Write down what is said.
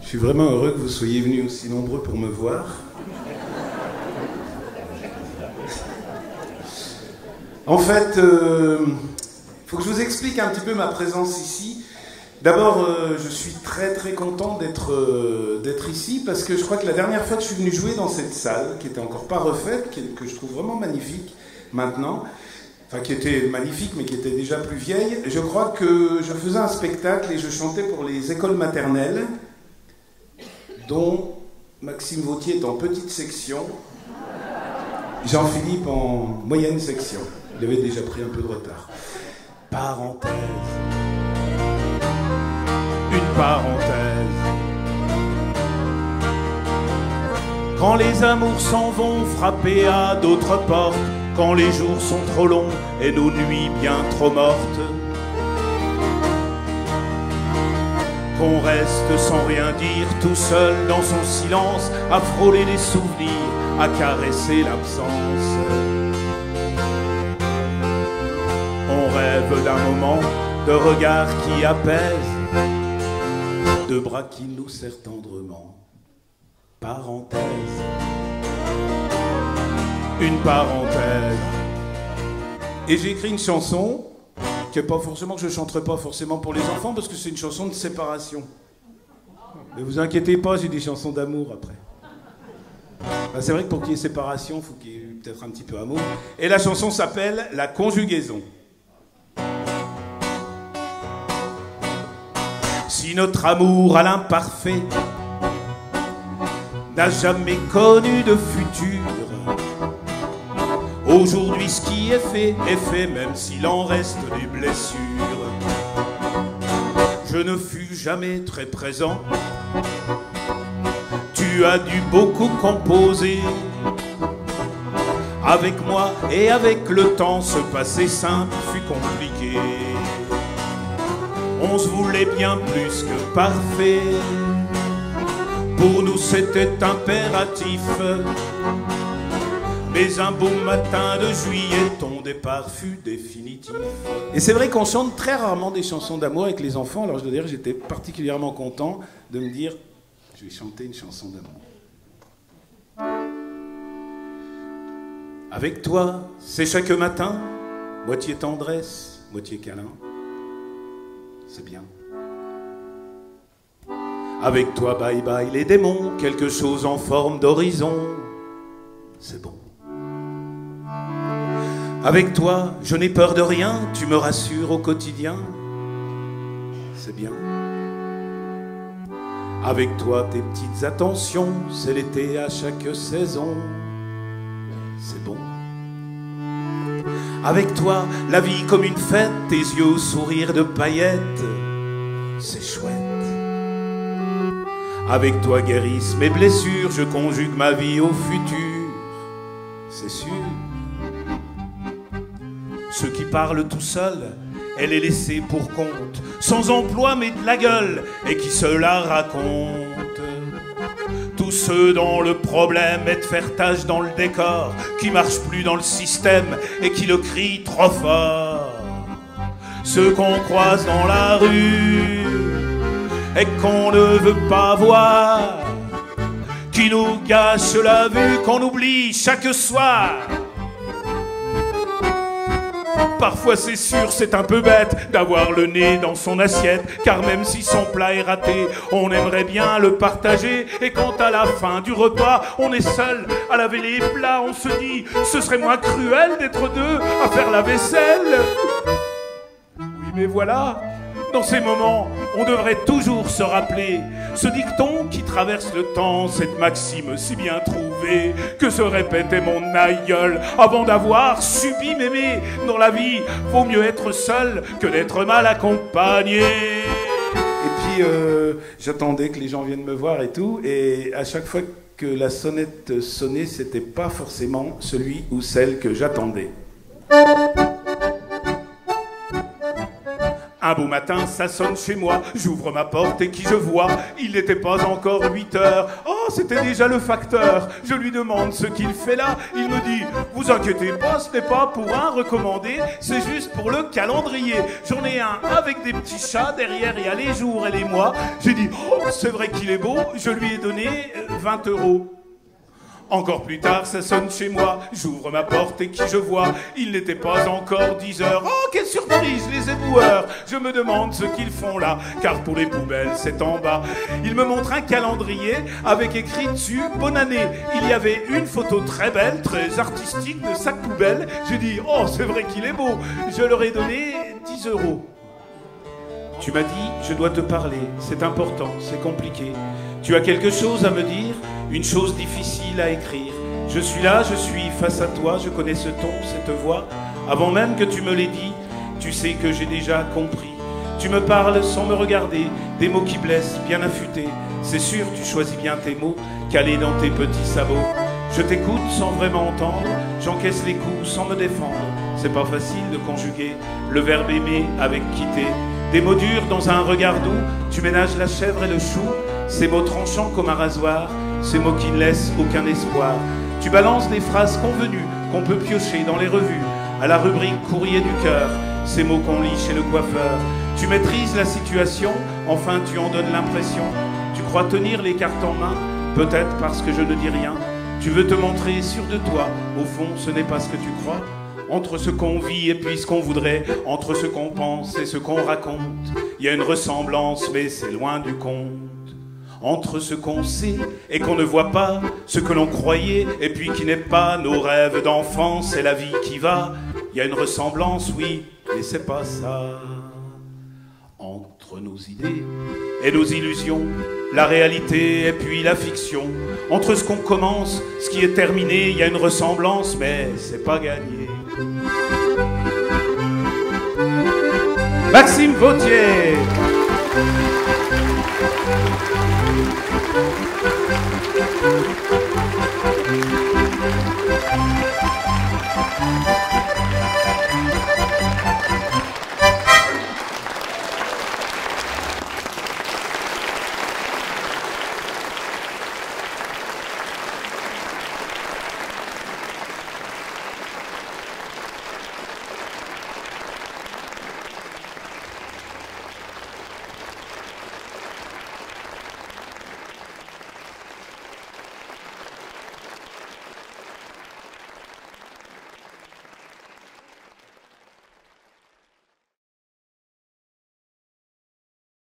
Je suis vraiment heureux que vous soyez venus aussi nombreux pour me voir. En fait, il faut que je vous explique un petit peu ma présence ici. D'abord, je suis très très content d'être ici parce que je crois que la dernière fois que je suis venu jouer dans cette salle, qui n'était encore pas refaite, que je trouve vraiment magnifique maintenant, enfin qui était magnifique mais qui était déjà plus vieille, je crois que je faisais un spectacle et je chantais pour les écoles maternelles, dont Maxime Vautier est en petite section, Jean-Philippe en moyenne section. Il avait déjà pris un peu de retard. Parenthèse. Une parenthèse. Quand les amours s'en vont frapper à d'autres portes, quand les jours sont trop longs et nos nuits bien trop mortes, qu'on reste sans rien dire, tout seul dans son silence, à frôler les souvenirs, à caresser l'absence. On rêve d'un moment, de regard qui apaise, de bras qui nous serrent tendrement. Parenthèse. Une parenthèse. Et j'ai écrit une chanson que pas forcément que je chanterai pas forcément pour les enfants parce que c'est une chanson de séparation. Mais vous inquiétez pas, j'ai des chansons d'amour après. Ben, c'est vrai que pour qu'il y ait séparation, il faut qu'il y ait peut-être un petit peu amour. Et la chanson s'appelle La conjugaison. Si notre amour à l'imparfait n'a jamais connu de futur, aujourd'hui ce qui est fait même s'il en reste des blessures. Je ne fus jamais très présent, tu as dû beaucoup composer. Avec moi et avec le temps, ce passé simple fut compliqué. On se voulait bien plus que parfait. Pour nous c'était impératif. Mais un beau matin de juillet, ton départ fut définitif. Et c'est vrai qu'on chante très rarement des chansons d'amour avec les enfants. Alors je dois dire que j'étais particulièrement content de me dire, je vais chanter une chanson d'amour. Avec toi, c'est chaque matin, moitié tendresse, moitié câlin. C'est bien. Avec toi, bye bye les démons, quelque chose en forme d'horizon. C'est bon. Avec toi, je n'ai peur de rien, tu me rassures au quotidien. C'est bien. Avec toi, tes petites attentions, c'est l'été à chaque saison. C'est bon. Avec toi, la vie comme une fête, tes yeux au sourire de paillettes. C'est chouette. Avec toi guérissent mes blessures, je conjugue ma vie au futur. C'est sûr. Ceux qui parlent tout seuls, elle est laissée pour compte, sans emploi mais de la gueule, et qui se la racontent. Tous ceux dont le problème est de faire tache dans le décor, qui marchent plus dans le système et qui le crient trop fort. Ceux qu'on croise dans la rue et qu'on ne veut pas voir, qui nous gâchent la vue, qu'on oublie chaque soir. Parfois c'est sûr, c'est un peu bête d'avoir le nez dans son assiette, car même si son plat est raté, on aimerait bien le partager. Et quand à la fin du repas, on est seul à laver les plats, on se dit, ce serait moins cruel d'être deux à faire la vaisselle. Oui mais voilà, dans ces moments, on devrait toujours se rappeler ce dicton qui traverse le temps, cette maxime si bien trouvée que se répétait mon aïeul avant d'avoir subi m'aimer. Dans la vie, vaut mieux être seul que d'être mal accompagné. Et puis, j'attendais que les gens viennent me voir et tout, et à chaque fois que la sonnette sonnait, c'était pas forcément celui ou celle que j'attendais. 1, Un beau matin, ça sonne chez moi, j'ouvre ma porte et qui je vois? Il n'était pas encore 8 heures. Oh, c'était déjà le facteur. Je lui demande ce qu'il fait là. Il me dit, vous inquiétez pas, ce n'est pas pour un recommandé, c'est juste pour le calendrier. J'en ai un avec des petits chats, derrière il y a les jours et les mois. J'ai dit, oh, c'est vrai qu'il est beau, je lui ai donné 20 euros. Encore plus tard, ça sonne chez moi, j'ouvre ma porte et qui je vois? Il n'était pas encore 10 heures. Oh, quelle surprise, les éboueurs! Je me demande ce qu'ils font là, car pour les poubelles, c'est en bas. Il me montre un calendrier avec écrit dessus « Bonne année ». Il y avait une photo très belle, très artistique de sac poubelle. J'ai dit « Oh, c'est vrai qu'il est beau ». Je leur ai donné 10 euros. Tu m'as dit, je dois te parler, c'est important, c'est compliqué. Tu as quelque chose à me dire, une chose difficile à écrire. Je suis là, je suis face à toi, je connais ce ton, cette voix. Avant même que tu me l'aies dit, tu sais que j'ai déjà compris. Tu me parles sans me regarder, des mots qui blessent, bien affûtés. C'est sûr, tu choisis bien tes mots, calés dans tes petits sabots. Je t'écoute sans vraiment entendre, j'encaisse les coups sans me défendre. C'est pas facile de conjuguer le verbe aimer avec quitter. Des mots durs dans un regard doux, tu ménages la chèvre et le chou. Ces mots tranchants comme un rasoir, ces mots qui ne laissent aucun espoir. Tu balances des phrases convenues qu'on peut piocher dans les revues, à la rubrique courrier du cœur, ces mots qu'on lit chez le coiffeur. Tu maîtrises la situation, enfin tu en donnes l'impression. Tu crois tenir les cartes en main, peut-être parce que je ne dis rien. Tu veux te montrer sûr de toi, au fond ce n'est pas ce que tu crois. Entre ce qu'on vit et puis ce qu'on voudrait, entre ce qu'on pense et ce qu'on raconte, il y a une ressemblance mais c'est loin du compte. Entre ce qu'on sait et qu'on ne voit pas, ce que l'on croyait et puis qui n'est pas, nos rêves d'enfance et la vie qui va, il y a une ressemblance, oui, mais c'est pas ça. Entre nos idées et nos illusions, la réalité et puis la fiction, entre ce qu'on commence, ce qui est terminé, il y a une ressemblance, mais c'est pas gagné. Maxime Vauthier.